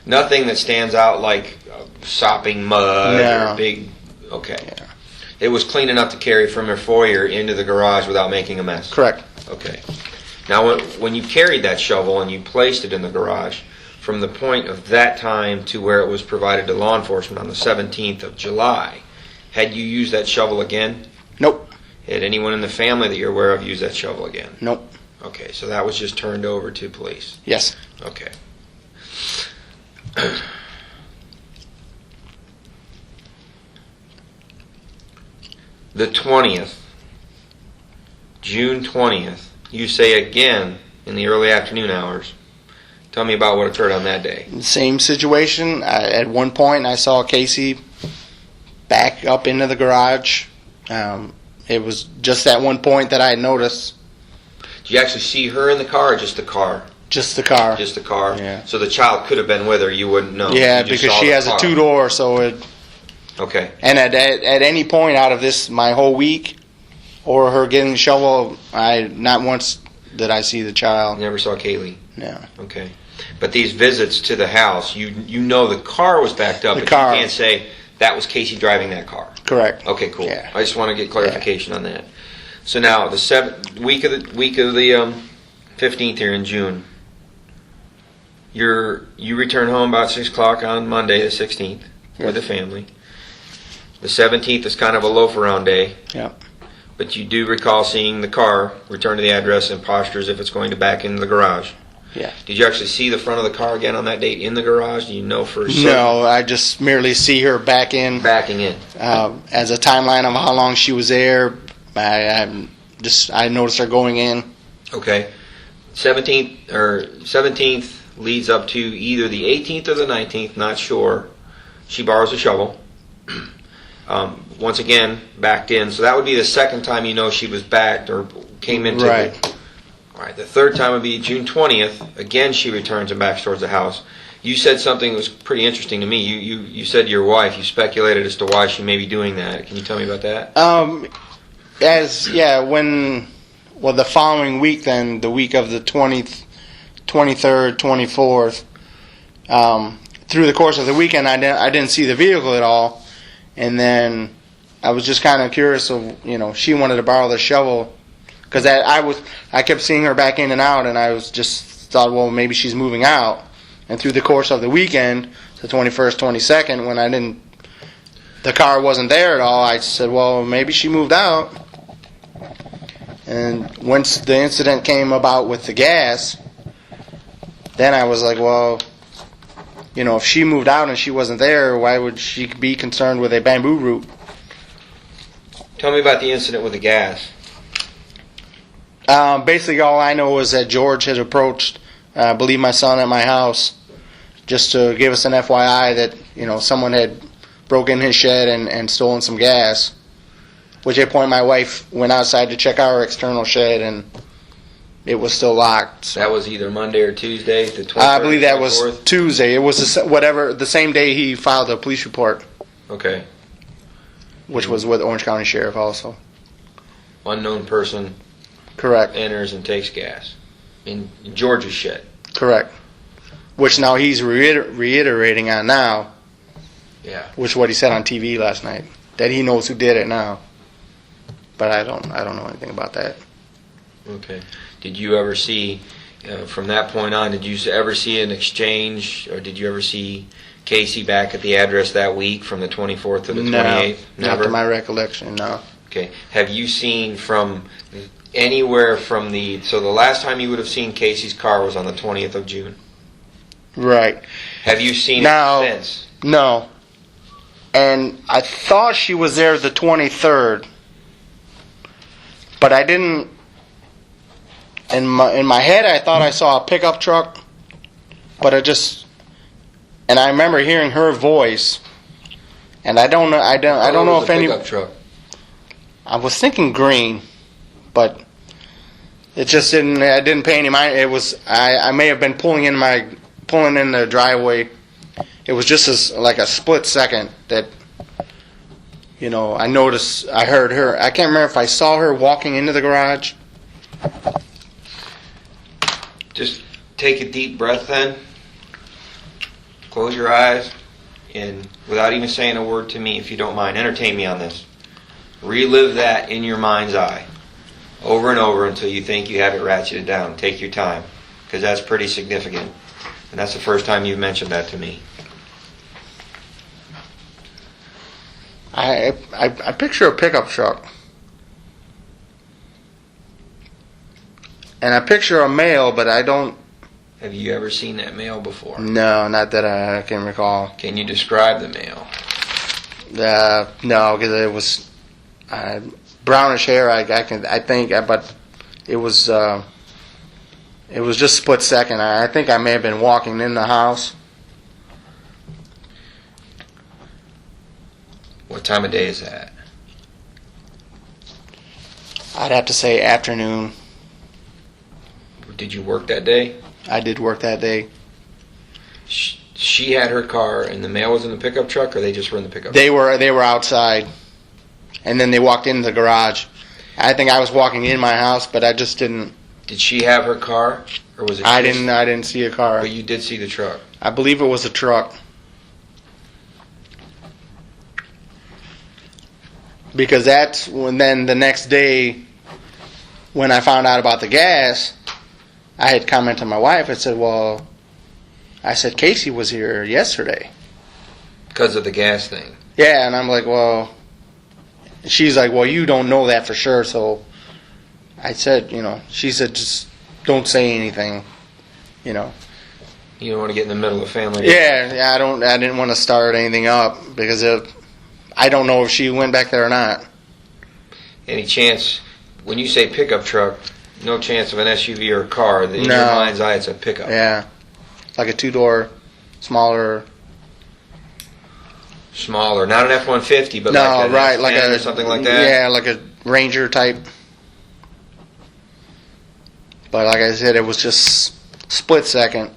Nothing that stands out like sopping mud or big... Okay. Yeah. It was clean enough to carry from her foyer into the garage without making a mess? Correct. Okay. Now, when you carried that shovel and you placed it in the garage, from the point of that time to where it was provided to law enforcement on the 17th of July, had you used that shovel again? Nope. Had anyone in the family that you're aware of used that shovel again? Nope. Okay, so that was just turned over to police? Yes. Okay. The 20th, June 20th, you say again in the early afternoon hours. Tell me about what occurred on that day. Same situation. At one point, I saw Casey back up into the garage. It was just at one point that I had noticed. Did you actually see her in the car or just the car? Just the car. Just the car? Yeah. So the child could have been with her, you wouldn't know? Yeah, because she has a two-door, so it... Okay. And at any point out of this, my whole week, or her getting the shovel, not once did I see the child. You never saw Caylee? No. Okay. But these visits to the house, you know the car was backed up, but you can't say that was Casey driving that car. Correct. Okay, cool. Yeah. I just want to get clarification on that. So now the week of the 15th here in June, you return home about 6 o'clock on Monday the 16th with the family. The 17th is kind of a loaf around day. Yeah. But you do recall seeing the car return to the address and posture as if it's going to back into the garage. Yeah. Did you actually see the front of the car again on that date in the garage? Do you know for certain? No, I just merely see her backing in. As a timeline of how long she was there, I noticed her going in. Okay. 17th leads up to either the 18th or the 19th, not sure. She borrows a shovel. Once again, backed in. So that would be the second time you know she was backed or came into Right. All right. The third time would be June 20th. Again, she returns and backs towards the house. You said something that was pretty interesting to me. You said to your wife, you speculated as to why she may be doing that. Can you tell me about that? The following week then, the week of the 20th, 23rd, 24th, through the course of the weekend, I didn't see the vehicle at all. And then I was just kind of curious of, she wanted to borrow the shovel because I kept seeing her back in and out, and I was just thought, well, maybe she's moving out. And through the course of the weekend, the 21st, 22nd, when the car wasn't there at all, I said, well, maybe she moved out. And once the incident came about with the gas, then I was like, well, if she moved out and she wasn't there, why would she be concerned with a bamboo root? Tell me about the incident with the gas. Basically, all I know is that George had approached, I believe, my son at my house, just to give us an FYI that someone had broken his shed and stolen some gas. Which at point my wife went outside to check our external shed, and it was still locked. So. That was either Monday or Tuesday, the 23rd. I believe that was Tuesday. It was the same day he filed a police report. Okay. Which was with Orange County Sheriff also. Unknown person. Correct. Enters and takes gas in George's shed. Correct. Which now he's reiterating on now. Yeah. Which is what he said on TV last night, that he knows who did it now. But I don't know anything about that. Okay. Did you ever see, from that point on, did you ever see an exchange, or did you ever see Casey back at the address that week from the 24th to the 28th? No, not to my recollection, no. Okay. Have you seen from anywhere from so the last time you would have seen Casey's car was on the 20th of June? Right. Have you seen it since? No. And I thought she was there the 23rd. But I didn't. In my head, I thought I saw a pickup truck, but and I remember hearing her voice, and I don't know. I don't know if any pickup truck. I was thinking green, but it just didn't. I didn't pay any mind. It was. I may have been pulling in the driveway. It was just like a split second that. I noticed, I heard her. I can't remember if I saw her walking into the garage. Just take a deep breath then. close your eyes, and without even saying a word to me, if you don't mind, entertain me on this. Relive that in your mind's eye over and over until you think you have it ratcheted down. Take your time, because that's pretty significant. And that's the first time you've mentioned that to me. I picture a pickup truck. And I picture a male, but I don't... Have you ever seen that male before? No, not that I can recall. Can you describe the male? No, because it was brownish hair. I think, but it was just split second. I think I may have been walking in the house. What time of day is that? I'd have to say afternoon. Did you work that day? I did work that day. She had her car, and the male was in the pickup truck, or they just were in the pickup They were outside, and then they walked into the garage. I think I was walking in my house, but I just didn't. Did she have her car, or was it? I didn't see a car. But you did see the truck. I believe it was a truck. Because that's when then the next day, when I found out about the gas, I had commented to my wife. I said, "Well," I said, "Casey was here yesterday." Because of the gas thing. Yeah, and I'm like, "Well," she's like, "Well, you don't know that for sure." So I said, she said, "Just don't say anything," You don't want to get in the middle of family. Yeah, I didn't want to start anything up because I don't know if she went back there or not. Any chance, when you say pickup truck, no chance of an SUV or a car. In your mind's eye, it's a pickup. Yeah, like a 2-door, smaller. Smaller, not an F-150, but No, like a right, like or something like that. Yeah, like a Ranger type. But like I said, it was just split second.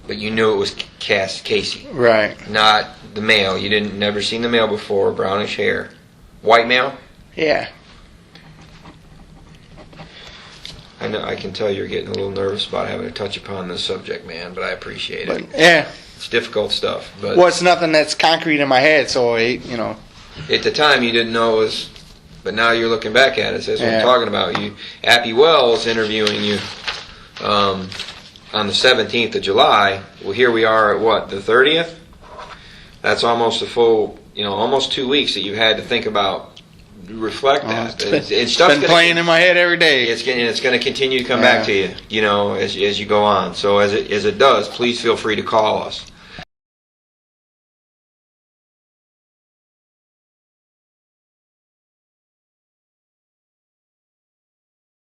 But you knew it was Casey, Right. not the male. You never seen the male before. Brownish hair, white male. Yeah. I know. I can tell you're getting a little nervous about having to touch upon this subject, man. But I appreciate it. But yeah. It's difficult stuff. But Well, it's nothing that's concrete in my head, so at the time you didn't know it was. But now you're looking back at it. That's what I'm talking about. Appy Wells interviewing you on the 17th of July. Well, here we are at what, the 30th? That's almost a full, almost 2 weeks that you've had to think about, reflect that. It's been playing in my head every day. It's going to continue to come back to you, as you go on. So as it does, please feel free to call us.